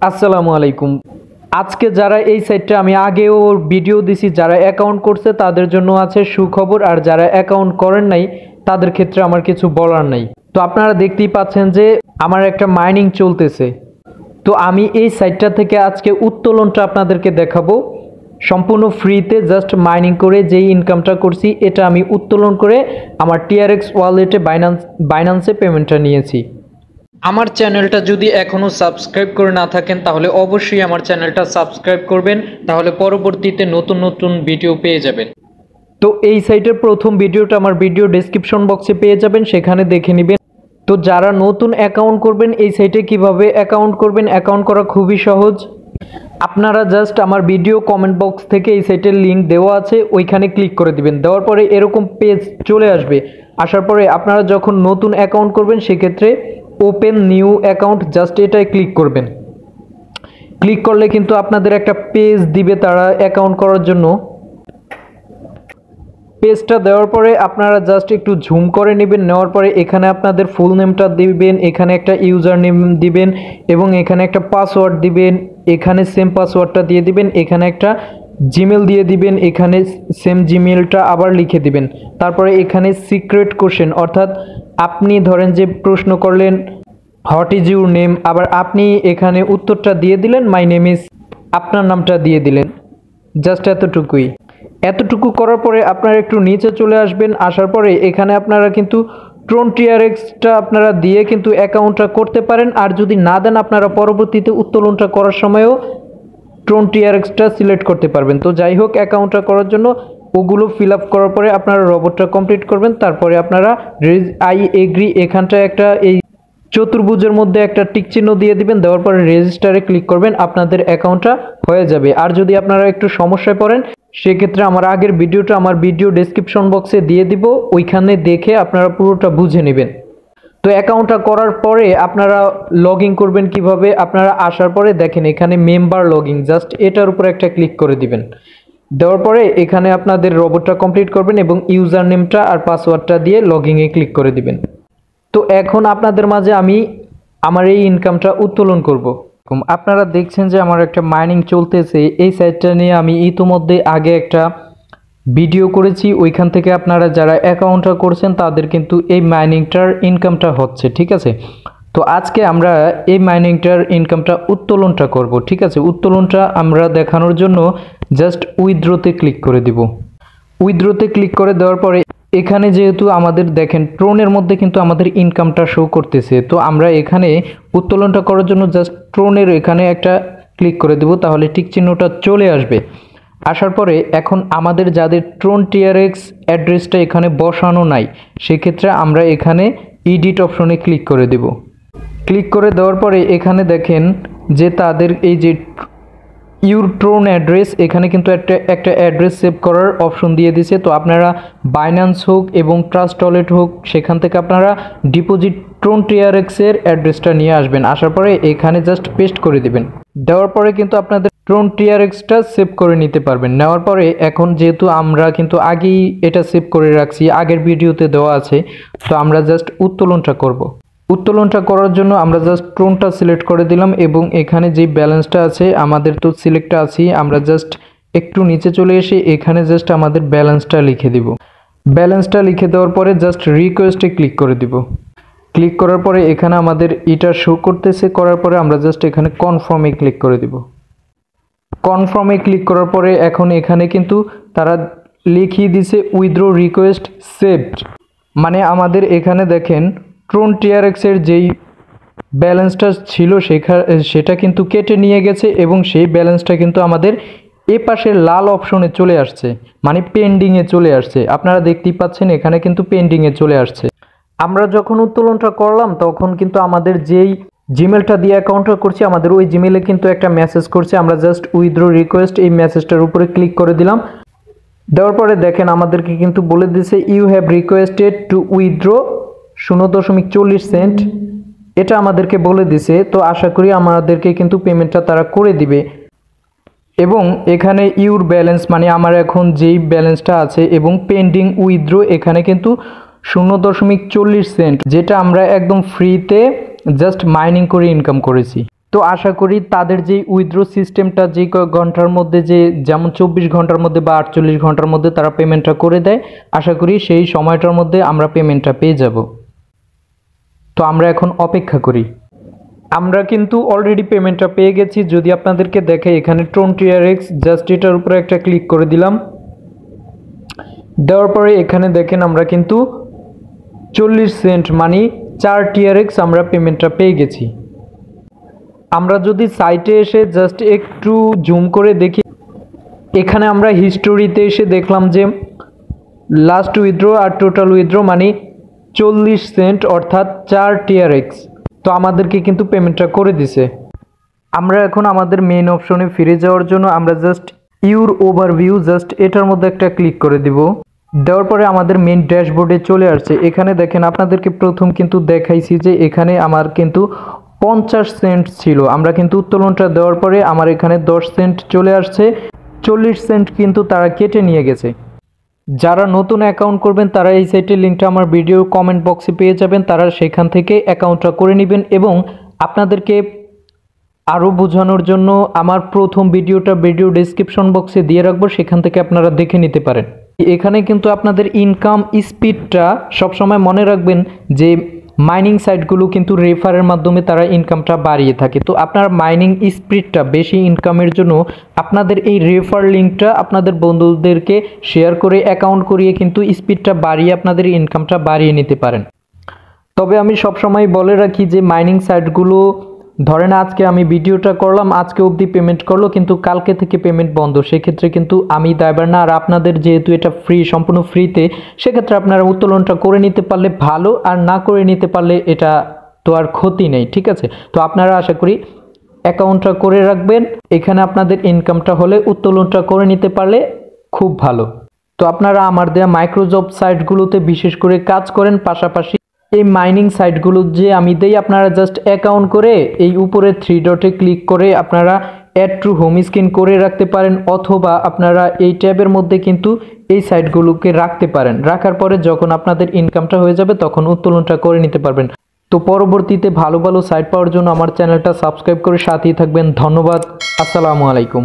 আসসালামু আলাইকুম। আজকে যারা এই সাইটটা আমি আগেও ভিডিও দিছি, যারা অ্যাকাউন্ট করছে তাদের জন্য আছে সুখবর, আর যারা অ্যাকাউন্ট করেন নাই তাদের ক্ষেত্রে আমার কিছু বলার নাই। তো আপনারা দেখতেই পাচ্ছেন যে আমার একটা মাইনিং চলতেছে। তো আমি এই সাইটটা থেকে আজকে উত্তোলনটা আপনাদেরকে দেখাবো সম্পূর্ণ ফ্রিতে। জাস্ট মাইনিং করে যেই ইনকামটা করছি এটা আমি উত্তোলন করে আমার TRX ওয়ালেটে বাইন্যান্সে পেমেন্টটা নিয়েছি। আমার চ্যানেলটা যদি এখনও সাবস্ক্রাইব করে না থাকেন তাহলে অবশ্যই আমার চ্যানেলটা সাবস্ক্রাইব করবেন, তাহলে পরবর্তীতে নতুন নতুন ভিডিও পেয়ে যাবেন। তো এই সাইটের প্রথম ভিডিওটা আমার ভিডিও ডেসক্রিপশন বক্সে পেয়ে যাবেন, সেখানে দেখে নেবেন। তো যারা নতুন অ্যাকাউন্ট করবেন এই সাইটে কিভাবে অ্যাকাউন্ট করবেন, অ্যাকাউন্ট করা খুবই সহজ। আপনারা জাস্ট আমার ভিডিও কমেন্ট বক্স থেকে এই সাইটের লিঙ্ক দেওয়া আছে, ওইখানে ক্লিক করে দিবেন। দেওয়ার পরে এরকম পেজ চলে আসবে। আসার পরে আপনারা যখন নতুন অ্যাকাউন্ট করবেন সেক্ষেত্রে ওপেন নিউ অ্যাকাউন্ট জাস্ট এটাই ক্লিক করবেন। ক্লিক করলে কিন্তু আপনাদের একটা পেজ দিবে তারা অ্যাকাউন্ট করার জন্য। পেজটা দেওয়ার পরে আপনারা জাস্ট একটু ঝুম করে নেবেন। নেওয়ার পরে এখানে আপনাদের ফুল নেমটা দিবেন, এখানে একটা ইউজার নেম দিবেন এবং এখানে একটা পাসওয়ার্ড দিবেন। এখানে সেম পাসওয়ার্ডটা দিয়ে দিবেন, এখানে একটা জিমেল দিয়ে দিবেন, এখানে সেম জিমেলটা আবার লিখে দিবেন। তারপরে এখানে সিক্রেট কোশ্চেন, অর্থাৎ আপনি ধরেন যে প্রশ্ন করলেন হোয়াট ইজ ইউর নেম, আবার আপনি এখানে উত্তরটা দিয়ে দিলেন মাই নেম ইজ, আপনার নামটা দিয়ে দিলেন। জাস্ট এতটুকু করার পরে আপনারা একটু নিচে চলে আসবেন। আসার পরে এখানে আপনারা কিন্তু TRXটা আপনারা দিয়ে কিন্তু অ্যাকাউন্টটা করতে পারেন, আর যদি না দেন আপনারা পরবর্তীতে উত্তোলনটা করার সময়ও TRXটা সিলেক্ট করতে পারবেন। তো যাই হোক, অ্যাকাউন্টটা করার জন্য ওগুলো ফিল আপ করার পরে আপনারা রোবটটা কমপ্লিট করবেন। তারপরে আপনারা আই এগ্রি এখানটা একটা এই চতুর্ভুজের মধ্যে একটা টিক চিহ্ন দিয়ে দিবেন। দেওয়ার পরে রেজিস্টারে ক্লিক করবেন, আপনাদের অ্যাকাউন্টটা হয়ে যাবে। আর যদি আপনারা একটু সমস্যায় পড়েন সেক্ষেত্রে আমার আগের ভিডিওটা আমার ভিডিও ডেসক্রিপশন বক্সে দিয়ে দিব, ওইখানে দেখে আপনারা পুরোটা বুঝে নেবেন। তো অ্যাকাউন্টটা করার পরে আপনারা লগ ইন করবেন কিভাবে, আপনারা আসার পরে দেখেন এখানে মেম্বার লগ ইন, জাস্ট এটার উপরে একটা ক্লিক করে দিবেন। দেওয়ার পরে এখানে আপনাদের রোবটটা কমপ্লিট করবেন এবং ইউজার নেমটা আর পাসওয়ার্ডটা দিয়ে লগ ইনে ক্লিক করে দিবেন। তো এখন আপনাদের মাঝে আমি আমার এই ইনকামটা উত্তোলন করব। আপনারা দেখছেন যে আমার একটা মাইনিং চলতেছে। এই সাইটটা নিয়ে আমি ইতিমধ্যে আগে একটা ভিডিও করেছি, ওইখান থেকে আপনারা যারা অ্যাকাউন্টটা করছেন তাদের কিন্তু এই মাইনিংটার ইনকামটা হচ্ছে, ঠিক আছে। তো আজকে আমরা এই মাইনিংটার ইনকামটা উত্তোলনটা করব, ঠিক আছে। উত্তোলনটা আমরা দেখানোর জন্য জাস্ট উইথড্রোতে ক্লিক করে দিব। উইথড্রোতে ক্লিক করে দেওয়ার পরে এখানে যেহেতু আমাদের দেখেন ট্রোনের মধ্যে কিন্তু আমাদের ইনকামটা শো করতেছে, তো আমরা এখানে উত্তোলনটা করার জন্য জাস্ট ট্রোনের এখানে একটা ক্লিক করে দেব, তাহলে টিক চিহ্নটা চলে আসবে। আসার পরে এখন আমাদের যাদের ট্রোন TRX অ্যাড্রেসটা এখানে বসানো নাই সেক্ষেত্রে আমরা এখানে এডিট অপশনে ক্লিক করে দেব। ক্লিক করে দেওয়ার পরে এখানে দেখেন যে তাদের এই যে ইউর ট্রোন অ্যাড্রেস, এখানে কিন্তু একটা অ্যাড্রেস সেভ করার অপশন দিয়ে দিছে। তো আপনারা বাইন্যান্স হোক এবং ট্রাস্টওয়ালেট হোক সেখান থেকে আপনারা ডিপোজিট ট্রোন TRX এর অ্যাড্রেসটা নিয়ে আসবেন। আসার পরে এখানে জাস্ট পেস্ট করে দিবেন। দেওয়ার পরে কিন্তু আপনাদের ট্রোন TRXটা সেভ করে নিতে পারবেন। নেওয়ার পরে এখন যেহেতু আমরা কিন্তু আগেই এটা সেভ করে রাখছি, আগের ভিডিওতে দেওয়া আছে, তো আমরা জাস্ট উত্তোলনটা করব। উত্তোলনটা করার জন্য আমরা জাস্ট ট্রোনটা সিলেক্ট করে দিলাম এবং এখানে যে ব্যালেন্সটা আছে আমাদের তো সিলেক্ট আছি, আমরা জাস্ট একটু নিচে চলে এসে এখানে জাস্ট আমাদের ব্যালেন্সটা লিখে দিব। ব্যালেন্সটা লিখে দেওয়ার পরে জাস্ট রিকোয়েস্টে ক্লিক করে দিব। ক্লিক করার পরে এখানে আমাদের এটা শো করতেছে, করার পরে আমরা জাস্ট এখানে কনফার্মে ক্লিক করে দিব। কনফার্মে ক্লিক করার পরে এখন এখানে কিন্তু তারা লিখিয়ে দিছে উইথড্র রিকোয়েস্ট সেভড, মানে আমাদের এখানে দেখেন ট্রোন TRX এর যেই ব্যালেন্সটা ছিল সেটা কিন্তু কেটে নিয়ে গেছে এবং সেই ব্যালেন্সটা কিন্তু আমাদের এ পাশের লাল অপশনে চলে আসছে, মানে পেন্ডিংয়ে চলে আসছে। আপনারা দেখতেই পাচ্ছেন এখানে কিন্তু পেন্ডিংয়ে চলে আসছে। আমরা যখন উত্তোলনটা করলাম তখন কিন্তু আমাদের যেই জিমেলটা দিয়ে অ্যাকাউন্টটা করছি আমাদের ওই জিমেলে কিন্তু একটা মেসেজ করছে। আমরা জাস্ট উইথড্র রিকোয়েস্ট এই মেসেজটার উপরে ক্লিক করে দিলাম। দেওয়ার পরে দেখেন আমাদেরকে কিন্তু বলে দিছে you have requested to withdraw 0.40 cent, এটা আমাদেরকে বলে দিছে। তো আশা করি আমাদেরকে কিন্তু পেমেন্টটা তারা করে দিবে। এবং এখানে ইউর ব্যালেন্স, মানে আমার এখন যেই ব্যালেন্সটা আছে এবং পেন্ডিং উইথড্র এখানে কিন্তু 0.40 সেন্ট, যেটা আমরা একদম ফ্রিতে জাস্ট মাইনিং করে ইনকাম করেছি। তো আশা করি তাদের যে উইথড্র সিস্টেমটা যে ঘন্টার মধ্যে, যে যেমন 24 ঘন্টার মধ্যে বা 48 ঘন্টার মধ্যে তারা পেমেন্টটা করে দেয়, আশা করি সেই সময়টার মধ্যে আমরা পেমেন্টটা পেয়ে যাব। তো আমরা এখন অপেক্ষা করি। আমরা কিন্তু অলরেডি পেমেন্টটা পেয়ে গেছি। যদি আপনাদেরকে দেখে এখানে ট্রক্স, জাস্ট এটার উপরে একটা ক্লিক করে দিলাম। দেওয়ার পরে এখানে দেখেন আমরা কিন্তু 40 সেন্ট মানে 4 ট্রক্স আমরা পেমেন্টটা পেয়ে গেছি। আমরা যদি সাইটে এসে জাস্ট একটু জুম করে দেখি, এখানে আমরা হিস্টোরিতে এসে দেখলাম যে লাস্ট উইথড্র আর টোটাল উইথড্র মানে 40 সেন্ট অর্থাৎ 4 ট্রক্স। তো আমাদেরকে কিন্তু পেমেন্টটা করে দিছে। আমরা এখন আমাদের মেইন অপশনে ফিরে যাওয়ার জন্য আমরা জাস্ট ইউর ওভারভিউ, জাস্ট এটার মধ্যে একটা ক্লিক করে দিব। দেওয়ার পরে আমাদের মেইন ড্যাশবোর্ডে চলে আসছে। এখানে দেখেন আপনাদেরকে প্রথম কিন্তু দেখাইছি যে এখানে আমার কিন্তু 50 সেন্ট ছিল। আমরা কিন্তু উত্তোলনটা দেওয়ার পরে আমার এখানে 10 সেন্ট চলে আসছে। 40 সেন্ট কিন্তু তারা কেটে নিয়ে গেছে। যারা নতুন অ্যাকাউন্ট করবেন তারা এই সাইটের লিঙ্কটা আমার ভিডিও কমেন্ট বক্সে পেয়ে যাবেন। তারা সেখান থেকে অ্যাকাউন্টটা করে নেবেন। এবং আপনাদেরকে আরও বোঝানোর জন্য আমার প্রথম ভিডিও ডেসক্রিপশন বক্সে দিয়ে রাখবো, সেখান থেকে আপনারা দেখে নিতে পারেন। এখানে কিন্তু আপনাদের ইনকাম স্পিডটা সবসময় মনে রাখবেন যে মাইনিং সাইটগুলো কিন্তু রেফারের মাধ্যমে তারা ইনকামটা বাড়িয়ে থাকে। তো আপনার মাইনিং স্পিডটা বেশি ইনকামের জন্য আপনাদের এই রেফার লিঙ্কটা আপনাদের বন্ধুদেরকে শেয়ার করে অ্যাকাউন্ট করিয়ে কিন্তু স্পিডটা বাড়িয়ে আপনাদের ইনকামটা বাড়িয়ে নিতে পারেন। তবে আমি সবসময় বলে রাখি যে মাইনিং সাইটগুলো, ধরেন আজকে আমি ভিডিওটা করলাম, আজকে অবধি পেমেন্ট করলো, কিন্তু কালকে থেকে পেমেন্ট বন্ধ, সেক্ষেত্রে কিন্তু আমি দায়বার না। আর আপনাদের যেহেতু এটা ফ্রি, সম্পূর্ণ ফ্রিতে, সেক্ষেত্রে আপনারা উত্তোলনটা করে নিতে পারলে ভালো, আর না করে নিতে পারলে এটা তো আর ক্ষতি নেই, ঠিক আছে। তো আপনারা আশা করি অ্যাকাউন্টটা করে রাখবেন। এখানে আপনাদের ইনকামটা হলে উত্তোলনটা করে নিতে পারলে খুব ভালো। তো আপনারা আমার দেওয়া মাইক্রোজব সাইটগুলোতে বিশেষ করে কাজ করেন, পাশাপাশি এই মাইনিং সাইটগুলো যে আমি দেই, আপনারা জাস্ট অ্যাকাউন্ট করে এই উপরে 3 ডটে ক্লিক করে আপনারা অ্যাড টু হোম স্ক্রিন করে রাখতে পারেন, অথবা আপনারা এই ট্যাবের মধ্যে কিন্তু এই সাইটগুলোকে রাখতে পারেন। রাখার পরে যখন আপনাদের ইনকামটা হয়ে যাবে তখন উত্তোলনটা করে নিতে পারবেন। তো পরবর্তীতে ভালো ভালো সাইট পাওয়ার জন্য আমার চ্যানেলটা সাবস্ক্রাইব করে সাথেই থাকবেন। ধন্যবাদ। আসসালামু আলাইকুম।